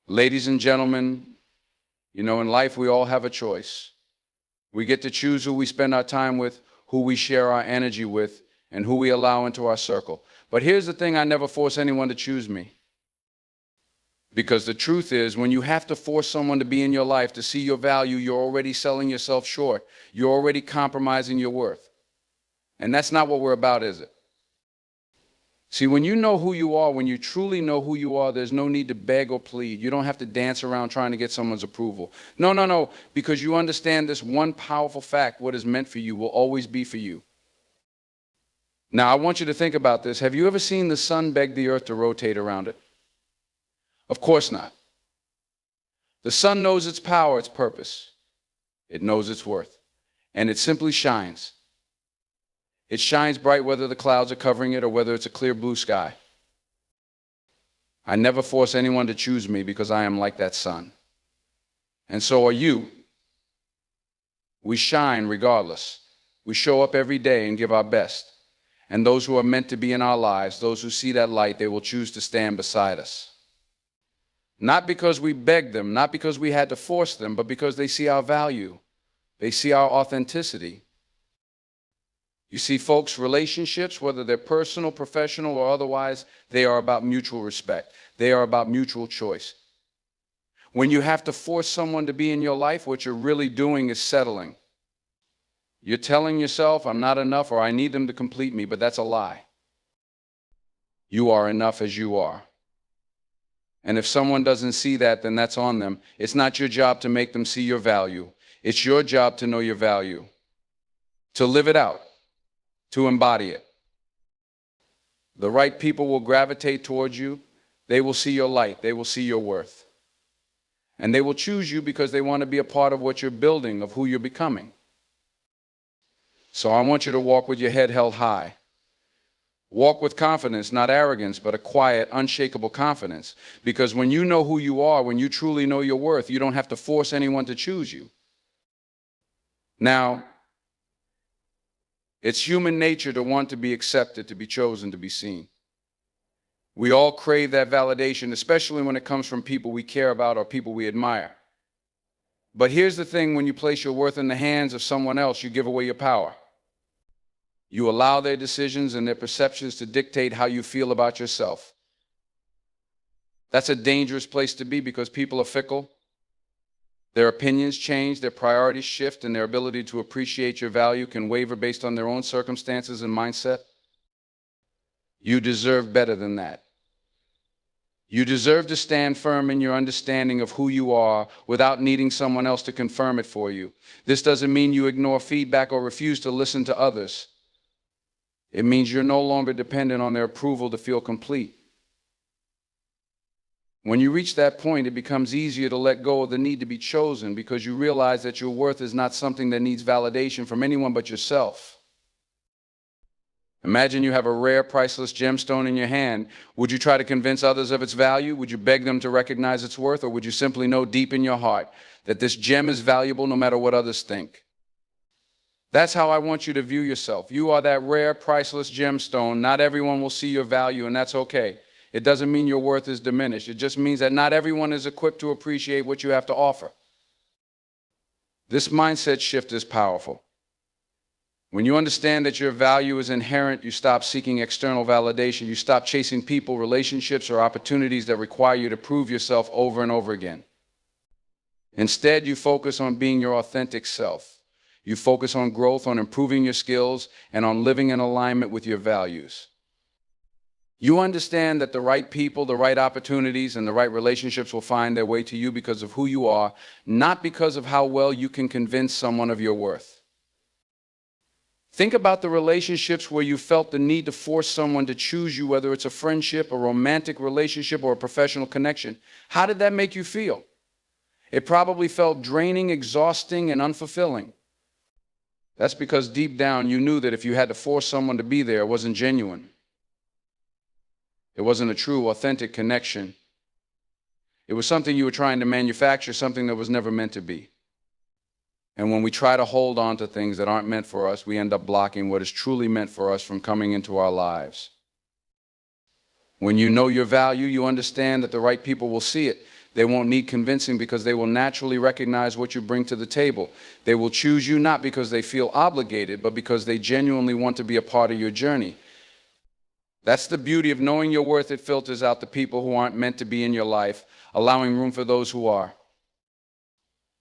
Ladies and gentlemen, in life we all have a choice. We get to choose who we spend our time with, who we share our energy with, and who we allow into our circle. But here's the thing, I never force anyone to choose me. Because the truth is, when you have to force someone to be in your life to see your value, you're already selling yourself short. You're already compromising your worth. And that's not what we're about, is it? See, when you know who you are, when you truly know who you are, there's no need to beg or plead. You don't have to dance around trying to get someone's approval. No, no, no, because you understand this one powerful fact: what is meant for you will always be for you. Now, I want you to think about this. Have you ever seen the sun beg the earth to rotate around it? Of course not. The sun knows its power, its purpose. It knows its worth. And it simply shines. It shines bright whether the clouds are covering it or whether it's a clear blue sky. I never force anyone to choose me because I am like that sun. And so are you. We shine regardless. We show up every day and give our best. And those who are meant to be in our lives, those who see that light, they will choose to stand beside us. Not because we begged them, not because we had to force them, but because they see our value. They see our authenticity. You see, folks, relationships, whether they're personal, professional, or otherwise, they are about mutual respect. They are about mutual choice. When you have to force someone to be in your life, what you're really doing is settling. You're telling yourself, I'm not enough, or I need them to complete me, but that's a lie. You are enough as you are. And if someone doesn't see that, then that's on them. It's not your job to make them see your value. It's your job to know your value, to live it out, to embody it. The right people will gravitate towards you. They will see your light. They will see your worth. And they will choose you because they want to be a part of what you're building, of who you're becoming. So I want you to walk with your head held high. Walk with confidence, not arrogance, but a quiet, unshakable confidence. Because when you know who you are, when you truly know your worth, you don't have to force anyone to choose you. Now, it's human nature to want to be accepted, to be chosen, to be seen. We all crave that validation, especially when it comes from people we care about or people we admire. But here's the thing: when you place your worth in the hands of someone else, you give away your power. You allow their decisions and their perceptions to dictate how you feel about yourself. That's a dangerous place to be because people are fickle. Their opinions change, their priorities shift, and their ability to appreciate your value can waver based on their own circumstances and mindset. You deserve better than that. You deserve to stand firm in your understanding of who you are without needing someone else to confirm it for you. This doesn't mean you ignore feedback or refuse to listen to others. It means you're no longer dependent on their approval to feel complete. When you reach that point, it becomes easier to let go of the need to be chosen because you realize that your worth is not something that needs validation from anyone but yourself. Imagine you have a rare, priceless gemstone in your hand. Would you try to convince others of its value? Would you beg them to recognize its worth? Or would you simply know deep in your heart that this gem is valuable no matter what others think? That's how I want you to view yourself. You are that rare, priceless gemstone. Not everyone will see your value, and that's okay. It doesn't mean your worth is diminished. It just means that not everyone is equipped to appreciate what you have to offer. This mindset shift is powerful. When you understand that your value is inherent, you stop seeking external validation. You stop chasing people, relationships, or opportunities that require you to prove yourself over and over again. Instead, you focus on being your authentic self. You focus on growth, on improving your skills, and on living in alignment with your values. You understand that the right people, the right opportunities, and the right relationships will find their way to you because of who you are, not because of how well you can convince someone of your worth. Think about the relationships where you felt the need to force someone to choose you, whether it's a friendship, a romantic relationship, or a professional connection. How did that make you feel? It probably felt draining, exhausting, and unfulfilling. That's because deep down you knew that if you had to force someone to be there, it wasn't genuine. It wasn't a true, authentic connection. It was something you were trying to manufacture, something that was never meant to be. And when we try to hold on to things that aren't meant for us, we end up blocking what is truly meant for us from coming into our lives. When you know your value, you understand that the right people will see it. They won't need convincing because they will naturally recognize what you bring to the table. They will choose you not because they feel obligated, but because they genuinely want to be a part of your journey. That's the beauty of knowing your worth. It filters out the people who aren't meant to be in your life, allowing room for those who are.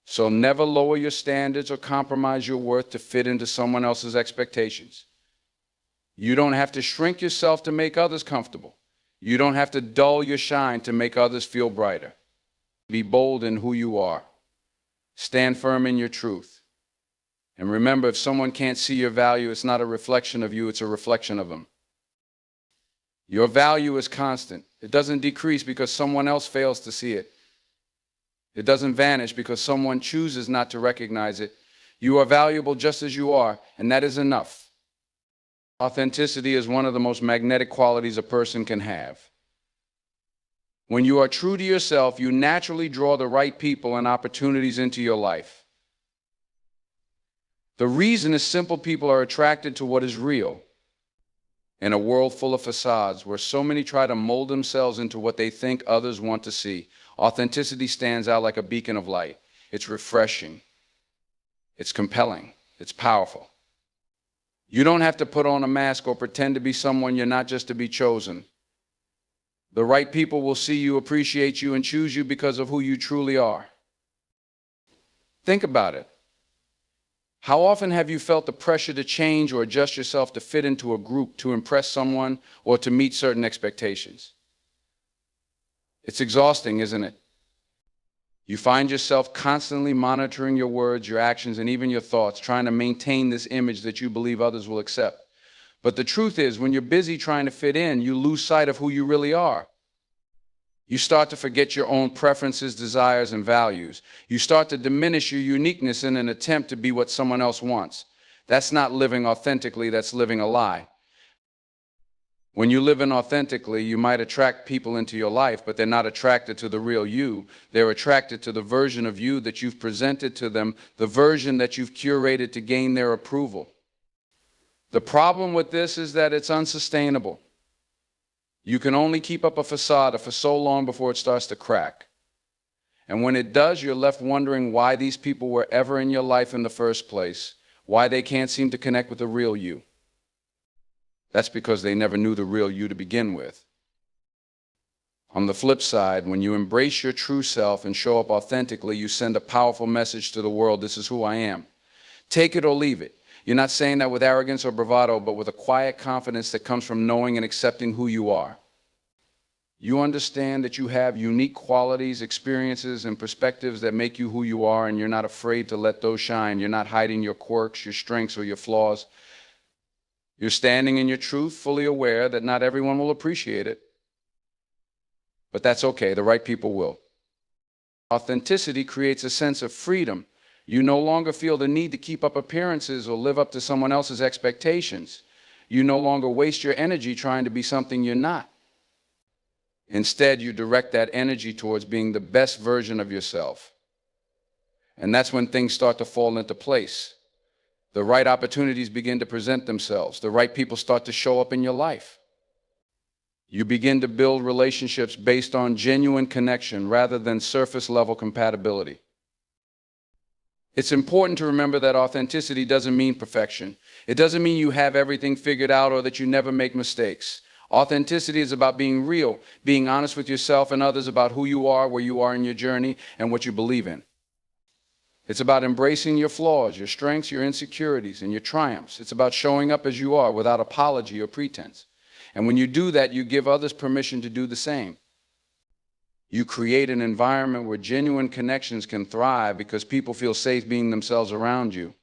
So never lower your standards or compromise your worth to fit into someone else's expectations. You don't have to shrink yourself to make others comfortable. You don't have to dull your shine to make others feel brighter. Be bold in who you are. Stand firm in your truth. And remember, if someone can't see your value, it's not a reflection of you, it's a reflection of them. Your value is constant. It doesn't decrease because someone else fails to see it. It doesn't vanish because someone chooses not to recognize it. You are valuable just as you are, and that is enough. Authenticity is one of the most magnetic qualities a person can have. When you are true to yourself, you naturally draw the right people and opportunities into your life. The reason is simple: people are attracted to what is real. In a world full of facades, where so many try to mold themselves into what they think others want to see, authenticity stands out like a beacon of light. It's refreshing. It's compelling. It's powerful. You don't have to put on a mask or pretend to be someone you're not just to be chosen. The right people will see you, appreciate you, and choose you because of who you truly are. Think about it. How often have you felt the pressure to change or adjust yourself to fit into a group, to impress someone, or to meet certain expectations? It's exhausting, isn't it? You find yourself constantly monitoring your words, your actions, and even your thoughts, trying to maintain this image that you believe others will accept. But the truth is, when you're busy trying to fit in, you lose sight of who you really are. You start to forget your own preferences, desires, and values. You start to diminish your uniqueness in an attempt to be what someone else wants. That's not living authentically, that's living a lie. When you live inauthentically, you might attract people into your life, but they're not attracted to the real you. They're attracted to the version of you that you've presented to them, the version that you've curated to gain their approval. The problem with this is that it's unsustainable. You can only keep up a facade for so long before it starts to crack. And when it does, you're left wondering why these people were ever in your life in the first place, why they can't seem to connect with the real you. That's because they never knew the real you to begin with. On the flip side, when you embrace your true self and show up authentically, you send a powerful message to the world: this is who I am. Take it or leave it. You're not saying that with arrogance or bravado, but with a quiet confidence that comes from knowing and accepting who you are. You understand that you have unique qualities, experiences, and perspectives that make you who you are, and you're not afraid to let those shine. You're not hiding your quirks, your strengths, or your flaws. You're standing in your truth, fully aware that not everyone will appreciate it. But that's okay, the right people will. Authenticity creates a sense of freedom. You no longer feel the need to keep up appearances or live up to someone else's expectations. You no longer waste your energy trying to be something you're not. Instead, you direct that energy towards being the best version of yourself. And that's when things start to fall into place. The right opportunities begin to present themselves. The right people start to show up in your life. You begin to build relationships based on genuine connection rather than surface-level compatibility. It's important to remember that authenticity doesn't mean perfection. It doesn't mean you have everything figured out or that you never make mistakes. Authenticity is about being real, being honest with yourself and others about who you are, where you are in your journey, and what you believe in. It's about embracing your flaws, your strengths, your insecurities, and your triumphs. It's about showing up as you are without apology or pretense. And when you do that, you give others permission to do the same. You create an environment where genuine connections can thrive because people feel safe being themselves around you.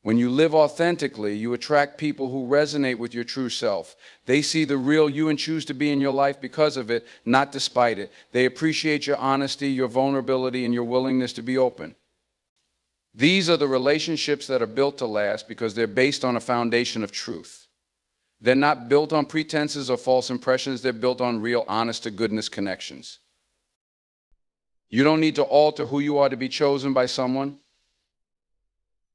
When you live authentically, you attract people who resonate with your true self. They see the real you and choose to be in your life because of it, not despite it. They appreciate your honesty, your vulnerability, and your willingness to be open. These are the relationships that are built to last because they're based on a foundation of truth. They're not built on pretenses or false impressions. They're built on real, honest-to-goodness connections. You don't need to alter who you are to be chosen by someone.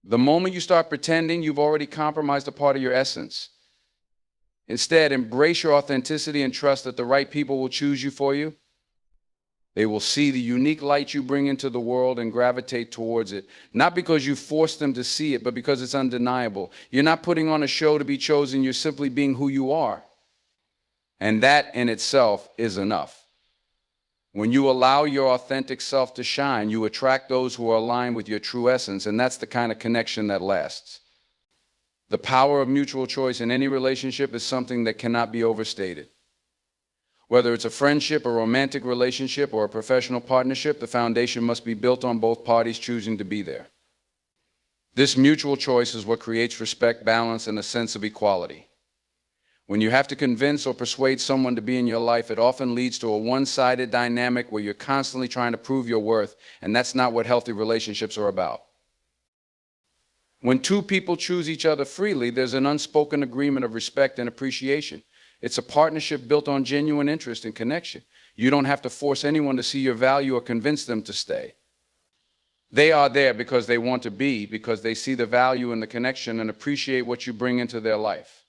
The moment you start pretending, you've already compromised a part of your essence. Instead, embrace your authenticity and trust that the right people will choose you for you. They will see the unique light you bring into the world and gravitate towards it, not because you force them to see it, but because it's undeniable. You're not putting on a show to be chosen, you're simply being who you are. And that in itself is enough. When you allow your authentic self to shine, you attract those who are aligned with your true essence, and that's the kind of connection that lasts. The power of mutual choice in any relationship is something that cannot be overstated. Whether it's a friendship, a romantic relationship, or a professional partnership, the foundation must be built on both parties choosing to be there. This mutual choice is what creates respect, balance, and a sense of equality. When you have to convince or persuade someone to be in your life, it often leads to a one-sided dynamic where you're constantly trying to prove your worth, and that's not what healthy relationships are about. When two people choose each other freely, there's an unspoken agreement of respect and appreciation. It's a partnership built on genuine interest and connection. You don't have to force anyone to see your value or convince them to stay. They are there because they want to be, because they see the value in the connection and appreciate what you bring into their life.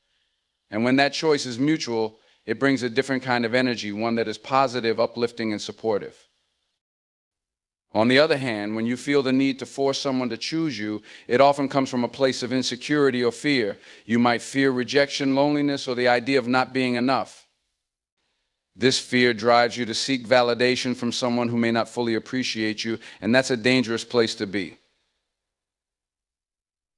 And when that choice is mutual, it brings a different kind of energy, one that is positive, uplifting, and supportive. On the other hand, when you feel the need to force someone to choose you, it often comes from a place of insecurity or fear. You might fear rejection, loneliness, or the idea of not being enough. This fear drives you to seek validation from someone who may not fully appreciate you, and that's a dangerous place to be.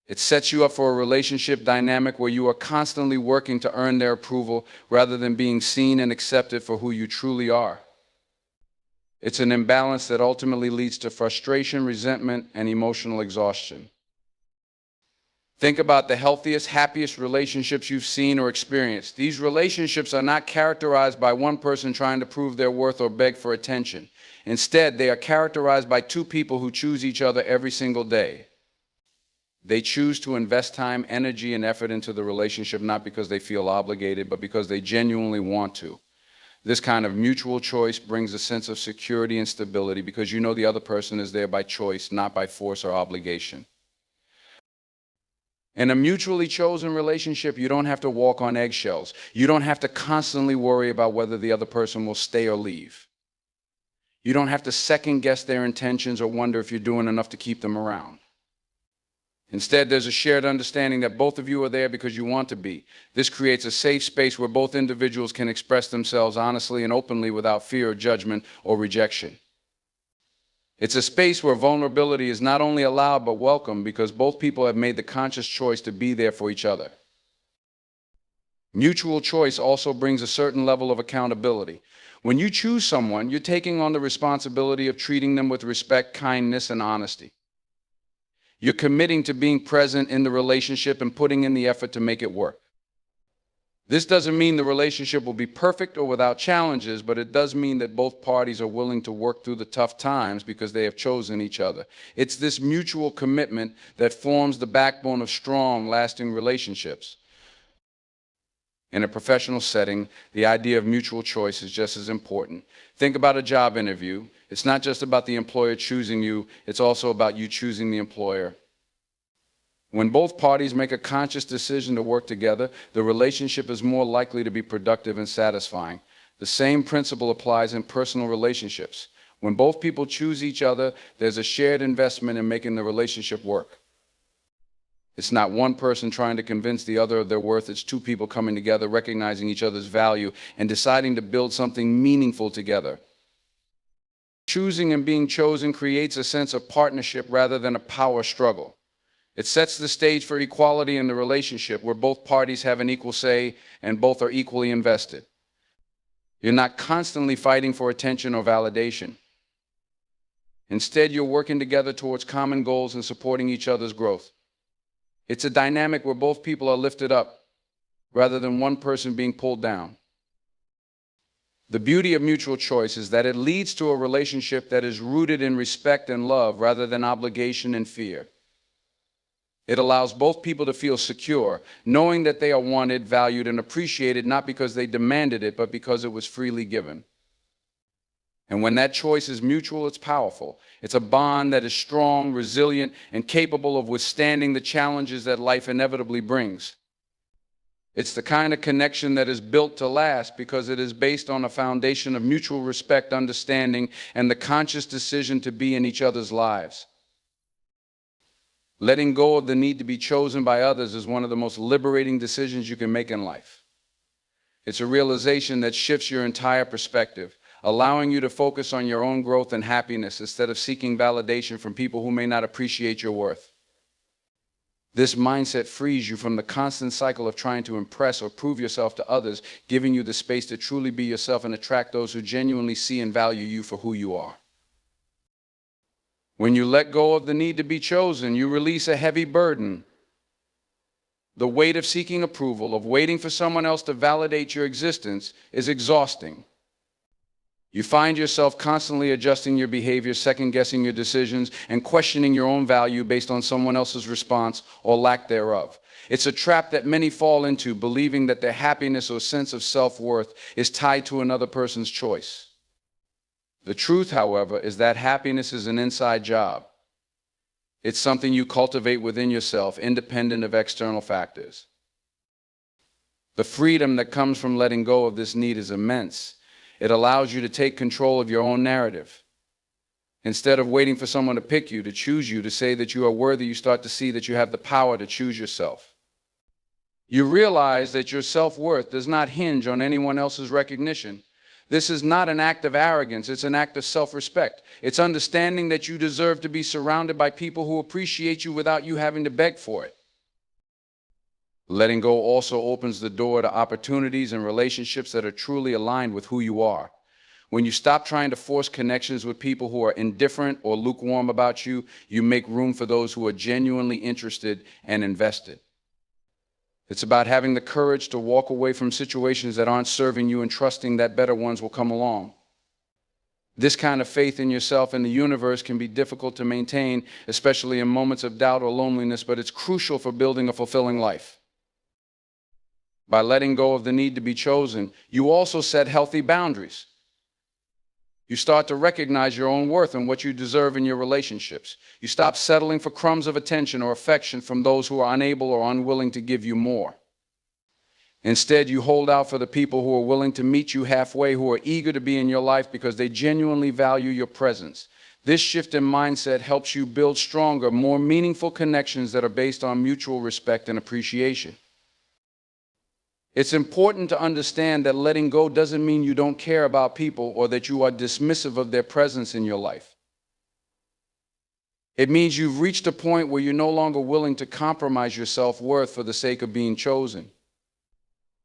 It sets you up for a relationship dynamic where you are constantly working to earn their approval rather than being seen and accepted for who you truly are. It's an imbalance that ultimately leads to frustration, resentment, and emotional exhaustion. Think about the healthiest, happiest relationships you've seen or experienced. These relationships are not characterized by one person trying to prove their worth or beg for attention. Instead, they are characterized by two people who choose each other every single day. They choose to invest time, energy, and effort into the relationship not because they feel obligated, but because they genuinely want to. This kind of mutual choice brings a sense of security and stability because you know the other person is there by choice, not by force or obligation. In a mutually chosen relationship, you don't have to walk on eggshells. You don't have to constantly worry about whether the other person will stay or leave. You don't have to second guess their intentions or wonder if you're doing enough to keep them around. Instead, there's a shared understanding that both of you are there because you want to be. This creates a safe space where both individuals can express themselves honestly and openly without fear of judgment or rejection. It's a space where vulnerability is not only allowed but welcome because both people have made the conscious choice to be there for each other. Mutual choice also brings a certain level of accountability. When you choose someone, you're taking on the responsibility of treating them with respect, kindness, and honesty. You're committing to being present in the relationship and putting in the effort to make it work. This doesn't mean the relationship will be perfect or without challenges, but it does mean that both parties are willing to work through the tough times because they have chosen each other. It's this mutual commitment that forms the backbone of strong, lasting relationships. In a professional setting, the idea of mutual choice is just as important. Think about a job interview. It's not just about the employer choosing you, it's also about you choosing the employer. When both parties make a conscious decision to work together, the relationship is more likely to be productive and satisfying. The same principle applies in personal relationships. When both people choose each other, there's a shared investment in making the relationship work. It's not one person trying to convince the other of their worth. It's two people coming together, recognizing each other's value, and deciding to build something meaningful together. Choosing and being chosen creates a sense of partnership rather than a power struggle. It sets the stage for equality in the relationship where both parties have an equal say and both are equally invested. You're not constantly fighting for attention or validation. Instead, you're working together towards common goals and supporting each other's growth. It's a dynamic where both people are lifted up rather than one person being pulled down. The beauty of mutual choice is that it leads to a relationship that is rooted in respect and love rather than obligation and fear. It allows both people to feel secure, knowing that they are wanted, valued, and appreciated not because they demanded it, but because it was freely given. And when that choice is mutual, it's powerful. It's a bond that is strong, resilient, and capable of withstanding the challenges that life inevitably brings. It's the kind of connection that is built to last because it is based on a foundation of mutual respect, understanding, and the conscious decision to be in each other's lives. Letting go of the need to be chosen by others is one of the most liberating decisions you can make in life. It's a realization that shifts your entire perspective, allowing you to focus on your own growth and happiness instead of seeking validation from people who may not appreciate your worth. This mindset frees you from the constant cycle of trying to impress or prove yourself to others, giving you the space to truly be yourself and attract those who genuinely see and value you for who you are. When you let go of the need to be chosen, you release a heavy burden. The weight of seeking approval, of waiting for someone else to validate your existence, is exhausting. You find yourself constantly adjusting your behavior, second-guessing your decisions, and questioning your own value based on someone else's response or lack thereof. It's a trap that many fall into, believing that their happiness or sense of self-worth is tied to another person's choice. The truth, however, is that happiness is an inside job. It's something you cultivate within yourself, independent of external factors. The freedom that comes from letting go of this need is immense. It allows you to take control of your own narrative. Instead of waiting for someone to pick you, to choose you, to say that you are worthy, you start to see that you have the power to choose yourself. You realize that your self-worth does not hinge on anyone else's recognition. This is not an act of arrogance, it's an act of self-respect. It's understanding that you deserve to be surrounded by people who appreciate you without you having to beg for it. Letting go also opens the door to opportunities and relationships that are truly aligned with who you are. When you stop trying to force connections with people who are indifferent or lukewarm about you, you make room for those who are genuinely interested and invested. It's about having the courage to walk away from situations that aren't serving you and trusting that better ones will come along. This kind of faith in yourself and the universe can be difficult to maintain, especially in moments of doubt or loneliness, but it's crucial for building a fulfilling life. By letting go of the need to be chosen, you also set healthy boundaries. You start to recognize your own worth and what you deserve in your relationships. You stop settling for crumbs of attention or affection from those who are unable or unwilling to give you more. Instead, you hold out for the people who are willing to meet you halfway, who are eager to be in your life because they genuinely value your presence. This shift in mindset helps you build stronger, more meaningful connections that are based on mutual respect and appreciation. It's important to understand that letting go doesn't mean you don't care about people or that you are dismissive of their presence in your life. It means you've reached a point where you're no longer willing to compromise your self-worth for the sake of being chosen.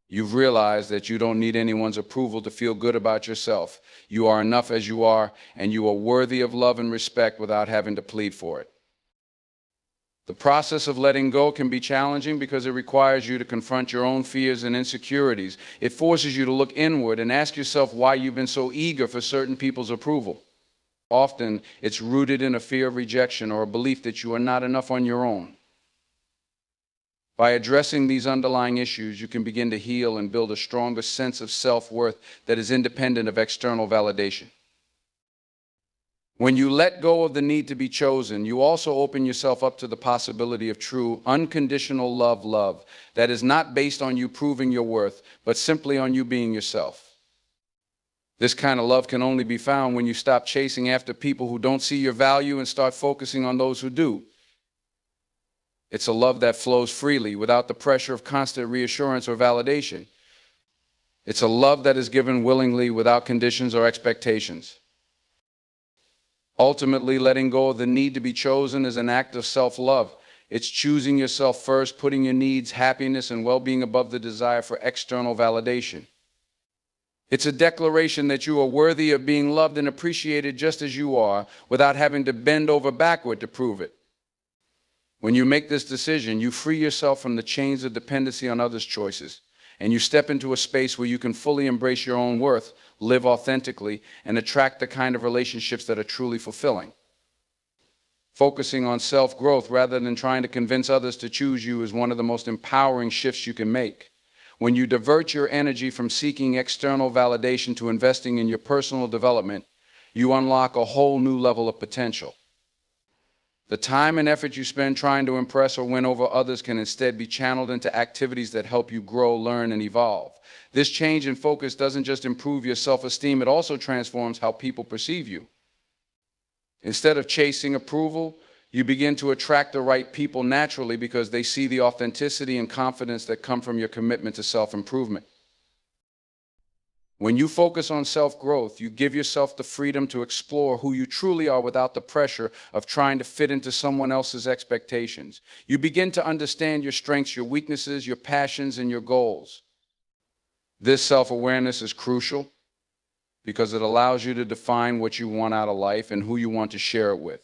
You've realized that you don't need anyone's approval to feel good about yourself. You are enough as you are, and you are worthy of love and respect without having to plead for it. The process of letting go can be challenging because it requires you to confront your own fears and insecurities. It forces you to look inward and ask yourself why you've been so eager for certain people's approval. Often, it's rooted in a fear of rejection or a belief that you are not enough on your own. By addressing these underlying issues, you can begin to heal and build a stronger sense of self-worth that is independent of external validation. When you let go of the need to be chosen, you also open yourself up to the possibility of true, unconditional love that is not based on you proving your worth, but simply on you being yourself. This kind of love can only be found when you stop chasing after people who don't see your value and start focusing on those who do. It's a love that flows freely without the pressure of constant reassurance or validation. It's a love that is given willingly without conditions or expectations. Ultimately, letting go of the need to be chosen is an act of self-love. It's choosing yourself first, putting your needs, happiness, and well-being above the desire for external validation. It's a declaration that you are worthy of being loved and appreciated just as you are, without having to bend over backward to prove it. When you make this decision, you free yourself from the chains of dependency on others' choices, and you step into a space where you can fully embrace your own worth, live authentically, and attract the kind of relationships that are truly fulfilling. Focusing on self-growth rather than trying to convince others to choose you is one of the most empowering shifts you can make. When you divert your energy from seeking external validation to investing in your personal development, you unlock a whole new level of potential. The time and effort you spend trying to impress or win over others can instead be channeled into activities that help you grow, learn, and evolve. This change in focus doesn't just improve your self-esteem, it also transforms how people perceive you. Instead of chasing approval, you begin to attract the right people naturally because they see the authenticity and confidence that come from your commitment to self-improvement. When you focus on self-growth, you give yourself the freedom to explore who you truly are without the pressure of trying to fit into someone else's expectations. You begin to understand your strengths, your weaknesses, your passions, and your goals. This self-awareness is crucial because it allows you to define what you want out of life and who you want to share it with.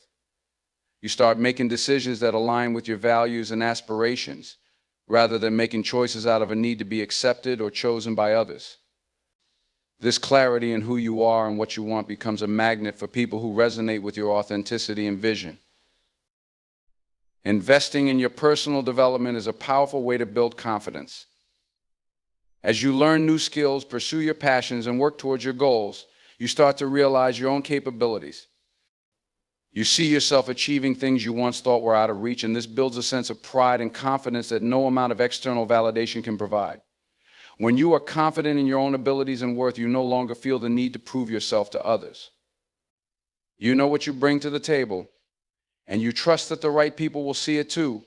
You start making decisions that align with your values and aspirations, rather than making choices out of a need to be accepted or chosen by others. This clarity in who you are and what you want becomes a magnet for people who resonate with your authenticity and vision. Investing in your personal development is a powerful way to build confidence. As you learn new skills, pursue your passions, and work towards your goals, you start to realize your own capabilities. You see yourself achieving things you once thought were out of reach, and this builds a sense of pride and confidence that no amount of external validation can provide. When you are confident in your own abilities and worth, you no longer feel the need to prove yourself to others. You know what you bring to the table, and you trust that the right people will see it too,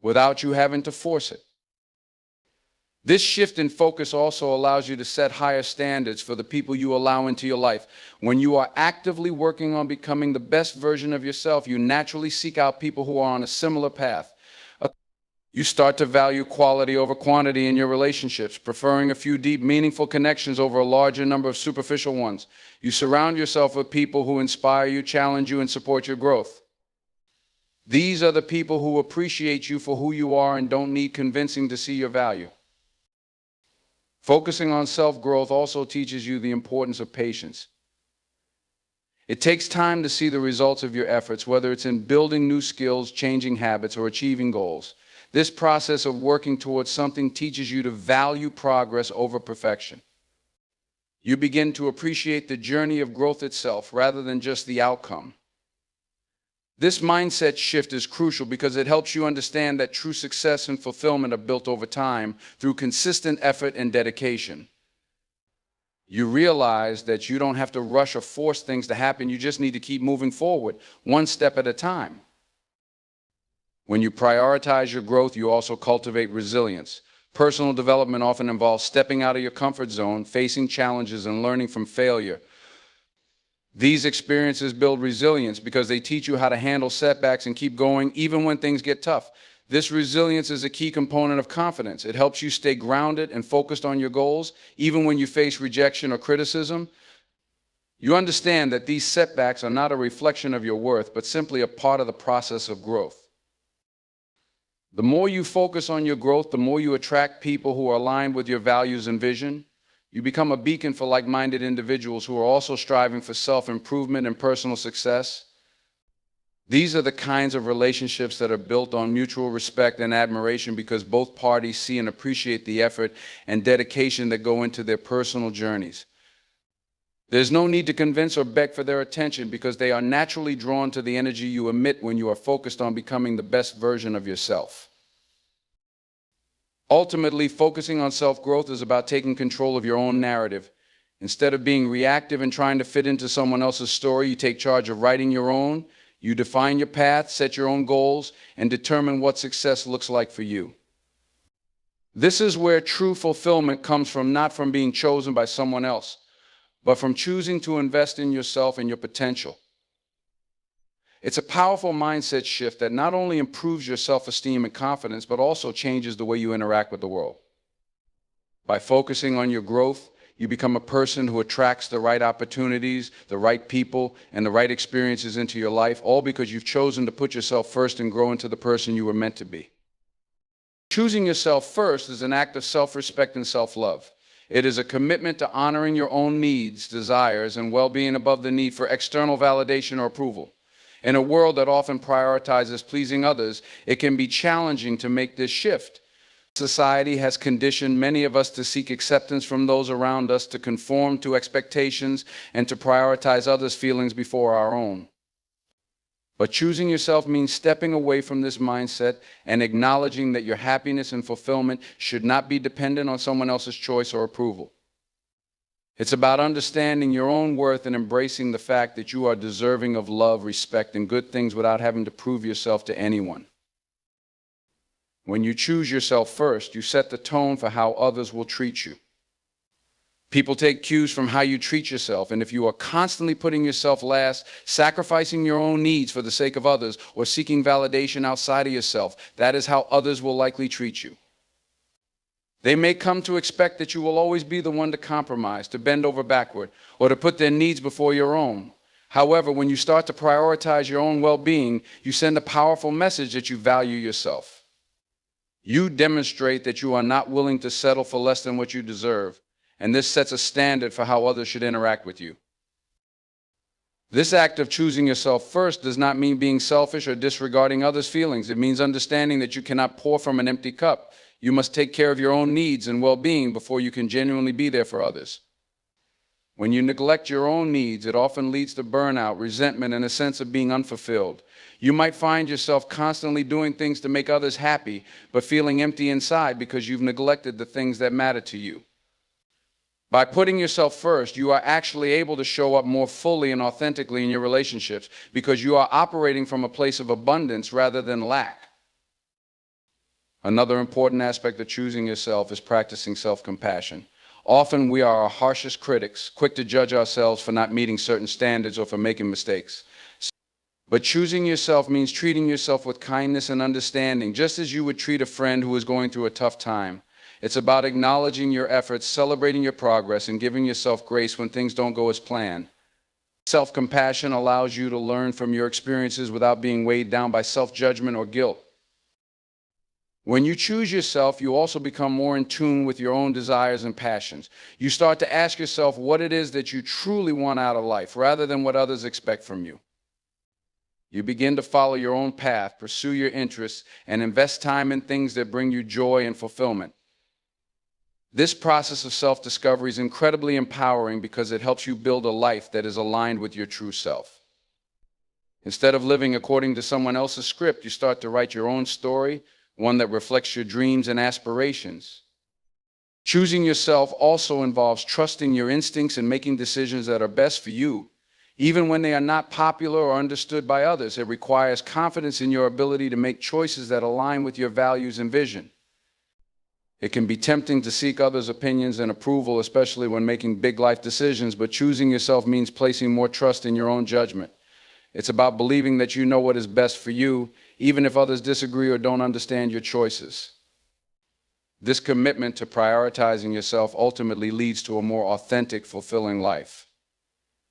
without you having to force it. This shift in focus also allows you to set higher standards for the people you allow into your life. When you are actively working on becoming the best version of yourself, you naturally seek out people who are on a similar path. You start to value quality over quantity in your relationships, preferring a few deep, meaningful connections over a larger number of superficial ones. You surround yourself with people who inspire you, challenge you, and support your growth. These are the people who appreciate you for who you are and don't need convincing to see your value. Focusing on self-growth also teaches you the importance of patience. It takes time to see the results of your efforts, whether it's in building new skills, changing habits, or achieving goals. This process of working towards something teaches you to value progress over perfection. You begin to appreciate the journey of growth itself rather than just the outcome. This mindset shift is crucial because it helps you understand that true success and fulfillment are built over time through consistent effort and dedication. You realize that you don't have to rush or force things to happen. You just need to keep moving forward, one step at a time. When you prioritize your growth, you also cultivate resilience. Personal development often involves stepping out of your comfort zone, facing challenges, and learning from failure. These experiences build resilience because they teach you how to handle setbacks and keep going even when things get tough. This resilience is a key component of confidence. It helps you stay grounded and focused on your goals, even when you face rejection or criticism. You understand that these setbacks are not a reflection of your worth, but simply a part of the process of growth. The more you focus on your growth, the more you attract people who are aligned with your values and vision. You become a beacon for like-minded individuals who are also striving for self-improvement and personal success. These are the kinds of relationships that are built on mutual respect and admiration because both parties see and appreciate the effort and dedication that go into their personal journeys. There's no need to convince or beg for their attention because they are naturally drawn to the energy you emit when you are focused on becoming the best version of yourself. Ultimately, focusing on self-growth is about taking control of your own narrative. Instead of being reactive and trying to fit into someone else's story, you take charge of writing your own. You define your path, set your own goals, and determine what success looks like for you. This is where true fulfillment comes from, not from being chosen by someone else, but from choosing to invest in yourself and your potential. It's a powerful mindset shift that not only improves your self-esteem and confidence, but also changes the way you interact with the world. By focusing on your growth, you become a person who attracts the right opportunities, the right people, and the right experiences into your life, all because you've chosen to put yourself first and grow into the person you were meant to be. Choosing yourself first is an act of self-respect and self-love. It is a commitment to honoring your own needs, desires, and well-being above the need for external validation or approval. In a world that often prioritizes pleasing others, it can be challenging to make this shift. Society has conditioned many of us to seek acceptance from those around us, to conform to expectations, and to prioritize others' feelings before our own. But choosing yourself means stepping away from this mindset and acknowledging that your happiness and fulfillment should not be dependent on someone else's choice or approval. It's about understanding your own worth and embracing the fact that you are deserving of love, respect, and good things without having to prove yourself to anyone. When you choose yourself first, you set the tone for how others will treat you. People take cues from how you treat yourself, and if you are constantly putting yourself last, sacrificing your own needs for the sake of others, or seeking validation outside of yourself, that is how others will likely treat you. They may come to expect that you will always be the one to compromise, to bend over backward, or to put their needs before your own. However, when you start to prioritize your own well-being, you send a powerful message that you value yourself. You demonstrate that you are not willing to settle for less than what you deserve, and this sets a standard for how others should interact with you. This act of choosing yourself first does not mean being selfish or disregarding others' feelings. It means understanding that you cannot pour from an empty cup. You must take care of your own needs and well-being before you can genuinely be there for others. When you neglect your own needs, it often leads to burnout, resentment, and a sense of being unfulfilled. You might find yourself constantly doing things to make others happy, but feeling empty inside because you've neglected the things that matter to you. By putting yourself first, you are actually able to show up more fully and authentically in your relationships because you are operating from a place of abundance rather than lack. Another important aspect of choosing yourself is practicing self-compassion. Often we are our harshest critics, quick to judge ourselves for not meeting certain standards or for making mistakes. But choosing yourself means treating yourself with kindness and understanding, just as you would treat a friend who is going through a tough time. It's about acknowledging your efforts, celebrating your progress, and giving yourself grace when things don't go as planned. Self-compassion allows you to learn from your experiences without being weighed down by self-judgment or guilt. When you choose yourself, you also become more in tune with your own desires and passions. You start to ask yourself what it is that you truly want out of life, rather than what others expect from you. You begin to follow your own path, pursue your interests, and invest time in things that bring you joy and fulfillment. This process of self-discovery is incredibly empowering because it helps you build a life that is aligned with your true self. Instead of living according to someone else's script, you start to write your own story, one that reflects your dreams and aspirations. Choosing yourself also involves trusting your instincts and making decisions that are best for you. Even when they are not popular or understood by others, it requires confidence in your ability to make choices that align with your values and vision. It can be tempting to seek others' opinions and approval, especially when making big life decisions, but choosing yourself means placing more trust in your own judgment. It's about believing that you know what is best for you, even if others disagree or don't understand your choices. This commitment to prioritizing yourself ultimately leads to a more authentic, fulfilling life.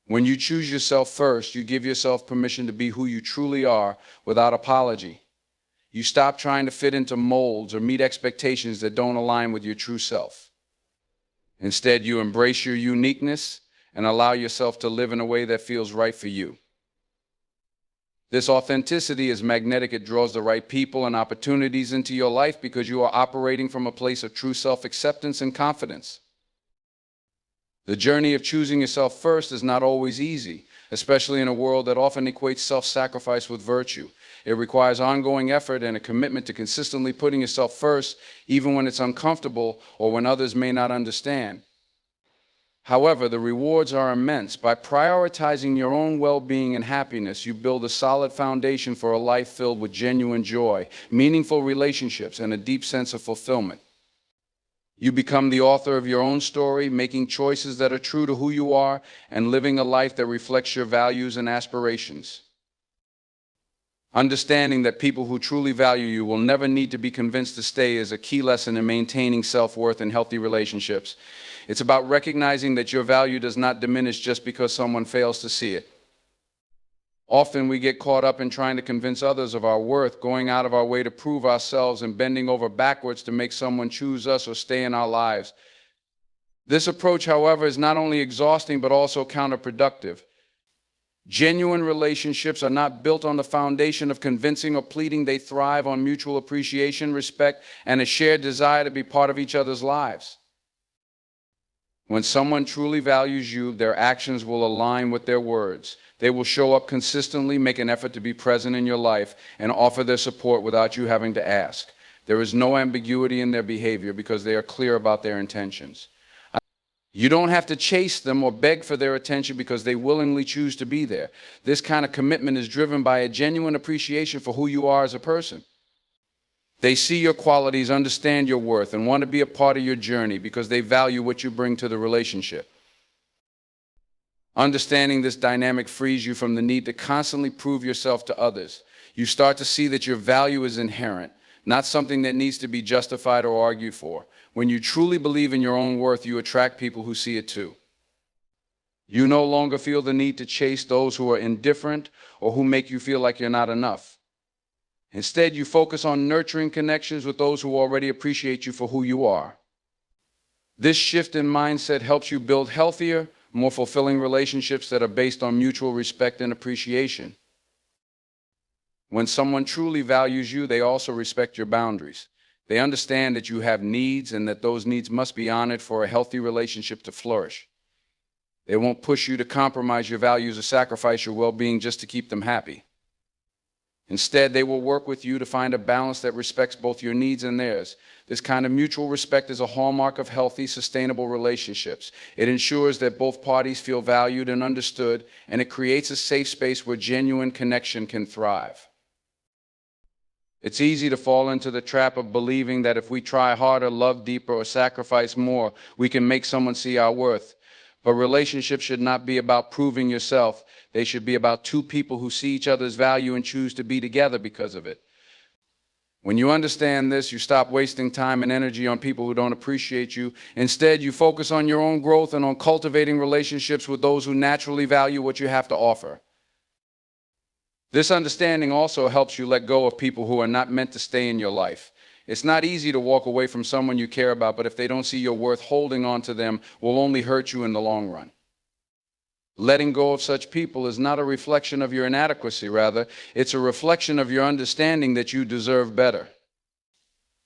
When you choose yourself first, you give yourself permission to be who you truly are without apology. You stop trying to fit into molds or meet expectations that don't align with your true self. Instead, you embrace your uniqueness and allow yourself to live in a way that feels right for you. This authenticity is magnetic. It draws the right people and opportunities into your life because you are operating from a place of true self-acceptance and confidence. The journey of choosing yourself first is not always easy, especially in a world that often equates self-sacrifice with virtue. It requires ongoing effort and a commitment to consistently putting yourself first, even when it's uncomfortable or when others may not understand. However, the rewards are immense. By prioritizing your own well-being and happiness, you build a solid foundation for a life filled with genuine joy, meaningful relationships, and a deep sense of fulfillment. You become the author of your own story, making choices that are true to who you are and living a life that reflects your values and aspirations. Understanding that people who truly value you will never need to be convinced to stay is a key lesson in maintaining self-worth and healthy relationships. It's about recognizing that your value does not diminish just because someone fails to see it. Often we get caught up in trying to convince others of our worth, going out of our way to prove ourselves and bending over backwards to make someone choose us or stay in our lives. This approach, however, is not only exhausting but also counterproductive. Genuine relationships are not built on the foundation of convincing or pleading. They thrive on mutual appreciation, respect, and a shared desire to be part of each other's lives. When someone truly values you, their actions will align with their words. They will show up consistently, make an effort to be present in your life, and offer their support without you having to ask. There is no ambiguity in their behavior because they are clear about their intentions. You don't have to chase them or beg for their attention because they willingly choose to be there. This kind of commitment is driven by a genuine appreciation for who you are as a person. They see your qualities, understand your worth, and want to be a part of your journey because they value what you bring to the relationship. Understanding this dynamic frees you from the need to constantly prove yourself to others. You start to see that your value is inherent, not something that needs to be justified or argued for. When you truly believe in your own worth, you attract people who see it too. You no longer feel the need to chase those who are indifferent or who make you feel like you're not enough. Instead, you focus on nurturing connections with those who already appreciate you for who you are. This shift in mindset helps you build healthier, more fulfilling relationships that are based on mutual respect and appreciation. When someone truly values you, they also respect your boundaries. They understand that you have needs and that those needs must be honored for a healthy relationship to flourish. They won't push you to compromise your values or sacrifice your well-being just to keep them happy. Instead, they will work with you to find a balance that respects both your needs and theirs. This kind of mutual respect is a hallmark of healthy, sustainable relationships. It ensures that both parties feel valued and understood, and it creates a safe space where genuine connection can thrive. It's easy to fall into the trap of believing that if we try harder, love deeper, or sacrifice more, we can make someone see our worth. But relationships should not be about proving yourself. They should be about two people who see each other's value and choose to be together because of it. When you understand this, you stop wasting time and energy on people who don't appreciate you. Instead, you focus on your own growth and on cultivating relationships with those who naturally value what you have to offer. This understanding also helps you let go of people who are not meant to stay in your life. It's not easy to walk away from someone you care about, but if they don't see your worth, holding on to them will only hurt you in the long run. Letting go of such people is not a reflection of your inadequacy, rather, it's a reflection of your understanding that you deserve better.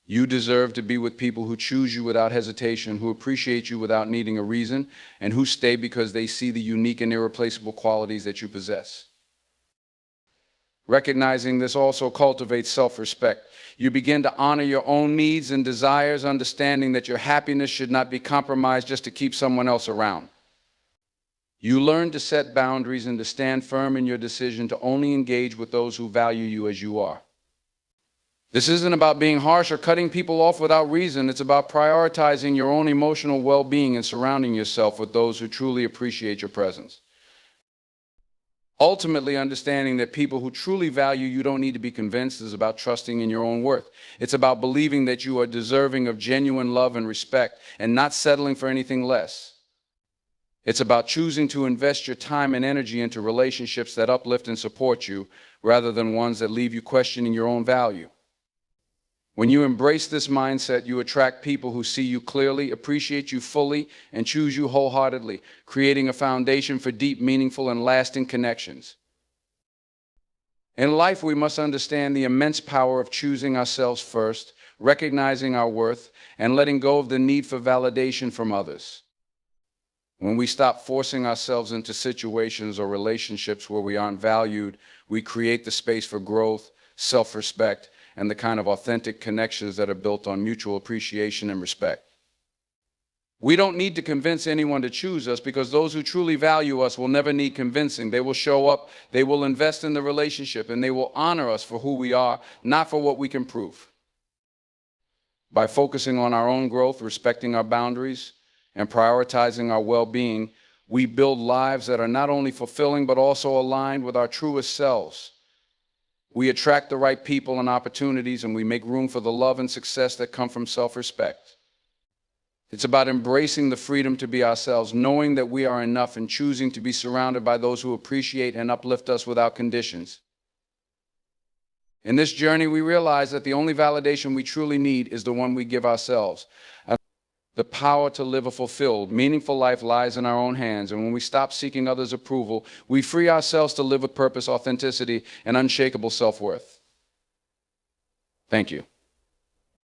You deserve to be with people who choose you without hesitation, who appreciate you without needing a reason, and who stay because they see the unique and irreplaceable qualities that you possess. Recognizing this also cultivates self-respect. You begin to honor your own needs and desires, understanding that your happiness should not be compromised just to keep someone else around. You learn to set boundaries and to stand firm in your decision to only engage with those who value you as you are. This isn't about being harsh or cutting people off without reason. It's about prioritizing your own emotional well-being and surrounding yourself with those who truly appreciate your presence. Ultimately, understanding that people who truly value you don't need to be convinced is about trusting in your own worth. It's about believing that you are deserving of genuine love and respect and not settling for anything less. It's about choosing to invest your time and energy into relationships that uplift and support you rather than ones that leave you questioning your own value. When you embrace this mindset, you attract people who see you clearly, appreciate you fully, and choose you wholeheartedly, creating a foundation for deep, meaningful, and lasting connections. In life, we must understand the immense power of choosing ourselves first, recognizing our worth, and letting go of the need for validation from others. When we stop forcing ourselves into situations or relationships where we aren't valued, we create the space for growth, self-respect, and the kind of authentic connections that are built on mutual appreciation and respect. We don't need to convince anyone to choose us because those who truly value us will never need convincing. They will show up, they will invest in the relationship, and they will honor us for who we are, not for what we can prove. By focusing on our own growth, respecting our boundaries, and prioritizing our well-being, we build lives that are not only fulfilling but also aligned with our truest selves. We attract the right people and opportunities, and we make room for the love and success that come from self-respect. It's about embracing the freedom to be ourselves, knowing that we are enough, and choosing to be surrounded by those who appreciate and uplift us without conditions. In this journey, we realize that the only validation we truly need is the one we give ourselves. The power to live a fulfilled, meaningful life lies in our own hands, and when we stop seeking others' approval, we free ourselves to live with purpose, authenticity, and unshakable self-worth. Thank you.